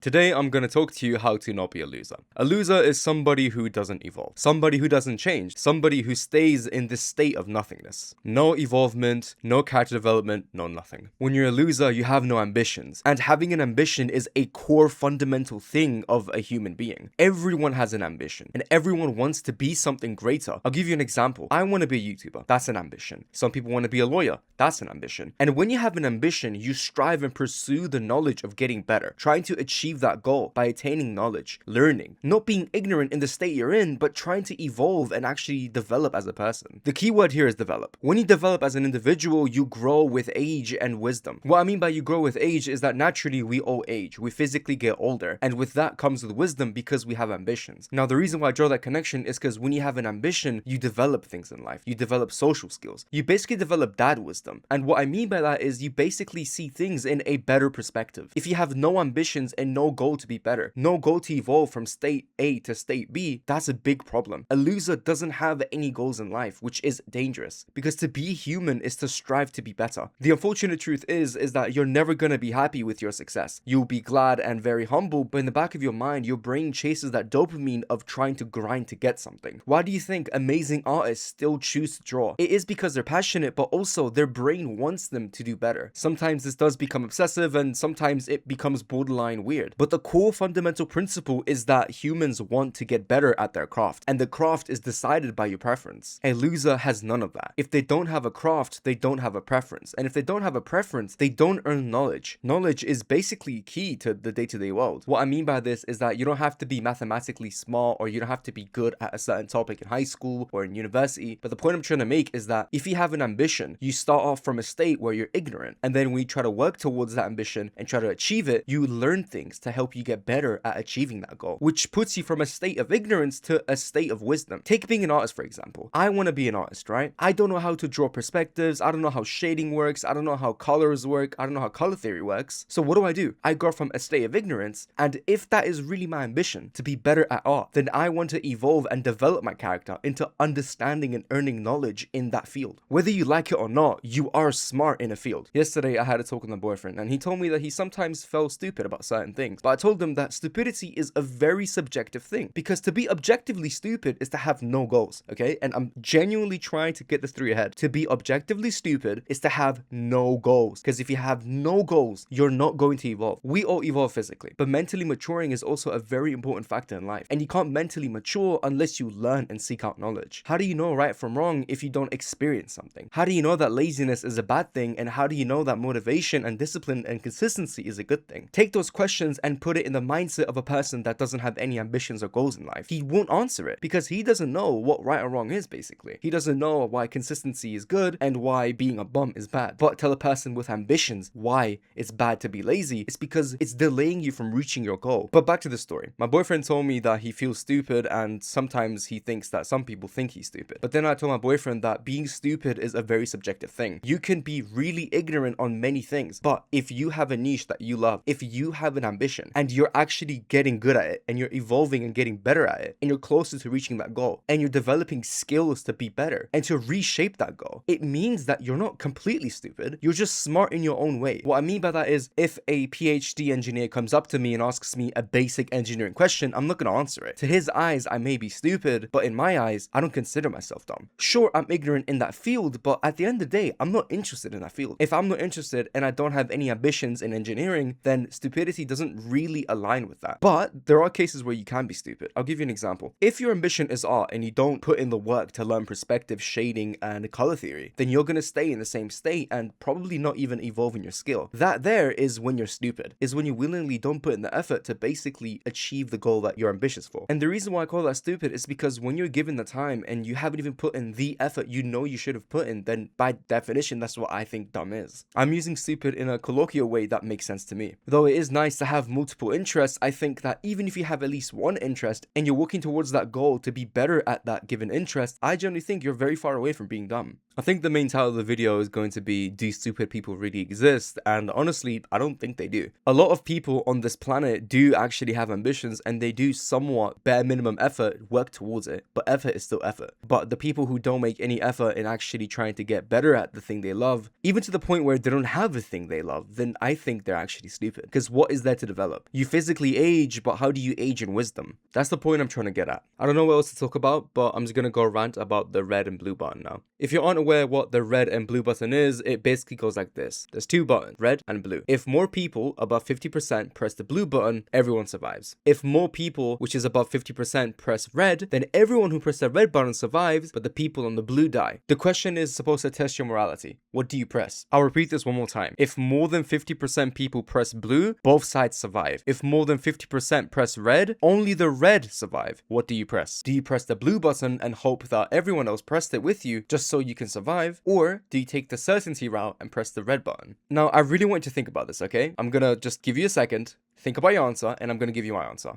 Today, I'm going to talk to you how to not be a loser. A loser is somebody who doesn't evolve, somebody who doesn't change, somebody who stays in this state of nothingness. No evolvement, no character development, no nothing. When you're a loser, you have no ambitions, and having an ambition is a core fundamental thing of a human being. Everyone has an ambition, and everyone wants to be something greater. I'll give you an example. I want to be a YouTuber. That's an ambition. Some people want to be a lawyer. That's an ambition. And when you have an ambition, you strive and pursue the knowledge of getting better, trying to achieve that goal by attaining knowledge, learning, not being ignorant in the state you're in, but trying to evolve and actually develop as a person. The key word here is develop. When you develop as an individual, you grow with age and wisdom. What I mean by you grow with age is that naturally we all age. We physically get older, and with that comes with wisdom because we have ambitions. Now, the reason why I draw that connection is because when you have an ambition, you develop things in life. You develop social skills. You basically develop dad wisdom. And what I mean by that is you basically see things in a better perspective. If you have no ambitions and no goal to be better, no goal to evolve from state A to state B, that's a big problem. A loser doesn't have any goals in life, which is dangerous, because to be human is to strive to be better. The unfortunate truth is that you're never going to be happy with your success. You'll be glad and very humble, but in the back of your mind, your brain chases that dopamine of trying to grind to get something. Why do you think amazing artists still choose to draw? It is because they're passionate, but also their brain wants them to do better. Sometimes this does become obsessive, and sometimes it becomes borderline weird. But the core fundamental principle is that humans want to get better at their craft, and the craft is decided by your preference. A loser has none of that. If they don't have a craft, they don't have a preference. And if they don't have a preference, they don't earn knowledge. Knowledge is basically key to the day-to-day world. What I mean by this is that you don't have to be mathematically smart, or you don't have to be good at a certain topic in high school or in university. But the point I'm trying to make is that if you have an ambition, you start off from a state where you're ignorant, and then when you try to work towards that ambition and try to achieve it, you learn things to help you get better at achieving that goal, which puts you from a state of ignorance to a state of wisdom. Take being an artist, for example. I want to be an artist, right? I don't know how to draw perspectives. I don't know how shading works. I don't know how colors work. I don't know how color theory works. So what do? I go from a state of ignorance, and if that is really my ambition, to be better at art, then I want to evolve and develop my character into understanding and earning knowledge in that field. Whether you like it or not, you are smart in a field. Yesterday, I had a talk with my boyfriend, and he told me that he sometimes felt stupid about certain things, but I told him that stupidity is a very subjective thing, because to be objectively stupid is to have no goals, okay? And I'm genuinely trying to get this through your head. To be objectively stupid is to have no goals, because if you have no goals, you're not going to evolve. We all evolve physically, but mentally maturing is also a very important factor in life, and you can't mentally mature unless you learn and seek out knowledge. How do you know right from wrong if you don't experience something? How do you know that laziness is a bad thing, and how do you know that motivation and discipline and consistency is a good thing? Take those questions and put it in the mindset of a person that doesn't have any ambitions or goals in life. He won't answer it because he doesn't know what right or wrong is, basically. He doesn't know why consistency is good and why being a bum is bad. But tell a person with ambitions why it's bad to be lazy, it's because it's delaying you from reaching your goal. But back to the story. My boyfriend told me that he feels stupid, and sometimes he thinks that some people think he's stupid. But then I told my boyfriend that being stupid is a very subjective thing. You can be really ignorant on many things, but if you have a niche that you love, if you have an ambition and you're actually getting good at it, and you're evolving and getting better at it, and you're closer to reaching that goal, and you're developing skills to be better and to reshape that goal, it means that you're not completely stupid. You're just smart in your own way. What I mean by that is, if a PhD engineer comes up to me and asks me a basic engineering question, I'm not going to answer it. To his eyes, I may be stupid, but in my eyes, I don't consider myself dumb. Sure, I'm ignorant in that field, but at the end of the day, I'm not interested in that field. If I'm not interested and I don't have any ambitions in engineering, then stupidity doesn't really align with that. But there are cases where you can be stupid. I'll give you an example. If your ambition is art and you don't put in the work to learn perspective, shading, and color theory, then you're going to stay in the same state and probably not even evolve in your skill. That there is when you're stupid, is when you willingly don't put in the effort to basically achieve the goal that you're ambitious for. And the reason why I call that stupid is because when you're given the time and you haven't even put in the effort you know you should have put in, then by definition, that's what I think dumb is. I'm using stupid in a colloquial way that makes sense to me. Though it is nice to have multiple interests, I think that even if you have at least one interest and you're working towards that goal to be better at that given interest, I generally think you're very far away from being dumb. I think the main title of the video is going to be, do stupid people really exist? And honestly, I don't think they do. A lot of people on this planet do actually have ambitions, and they do somewhat bare minimum effort work towards it, but effort is still effort. But the people who don't make any effort in actually trying to get better at the thing they love, even to the point where they don't have a thing they love, then I think they're actually stupid. Because what is there to develop? You physically age, but how do you age in wisdom? That's the point I'm trying to get at. I don't know what else to talk about, but I'm just gonna go rant about the red and blue button now. If you aren't aware what the red and blue button is, it basically goes like this. There's two buttons, red and blue. If more people above 50% press the blue button, everyone survives. If more people, which is above 50%, press red, then everyone who pressed the red button survives, but the people on the blue die. The question is supposed to test your morality. What do you press? I'll repeat this one more time. If more than 50% people press blue, both sides survive. If more than 50% press red, only the red survive. What do you press? Do you press the blue button and hope that everyone else pressed it with you just so you can survive? Or do you take the certainty route and press the red button? Now, I really want you to think about this, okay? I'm gonna just give you a second, think about your answer, and I'm gonna give you my answer.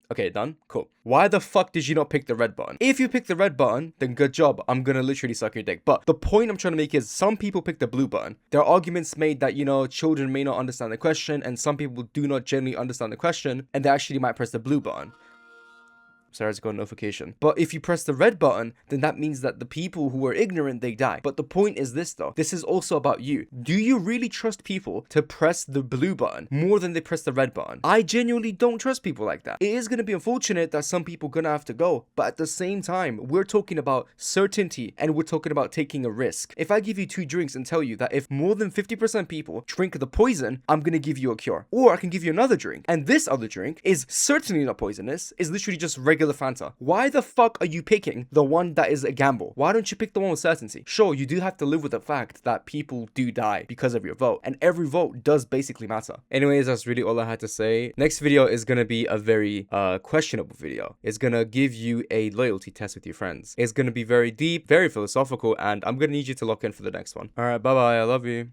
Okay, done? Cool. Why the fuck did you not pick the red button? If you pick the red button, then good job. I'm gonna literally suck your dick. But the point I'm trying to make is some people pick the blue button. There are arguments made that, children may not understand the question, and some people do not generally understand the question, and they actually might press the blue button. Sorry, I just got a notification. But if you press the red button, then that means that the people who are ignorant, they die. But the point is this though. This is also about you. Do you really trust people to press the blue button more than they press the red button? I genuinely don't trust people like that. It is going to be unfortunate that some people are going to have to go. But at the same time, we're talking about certainty, and we're talking about taking a risk. If I give you 2 drinks and tell you that if more than 50% people drink the poison, I'm going to give you a cure. Or I can give you another drink. And this other drink is certainly not poisonous. It's literally just regular Fanta. Why the fuck are you picking the one that is a gamble? Why don't you pick the one with certainty? Sure, you do have to live with the fact that people do die because of your vote, and every vote does basically matter. Anyways, that's really all I had to say. Next video is gonna be a very questionable video. It's gonna give you a loyalty test with your friends. It's gonna be very deep, very philosophical, and I'm gonna need you to lock in for the next one. Alright, bye bye, I love you.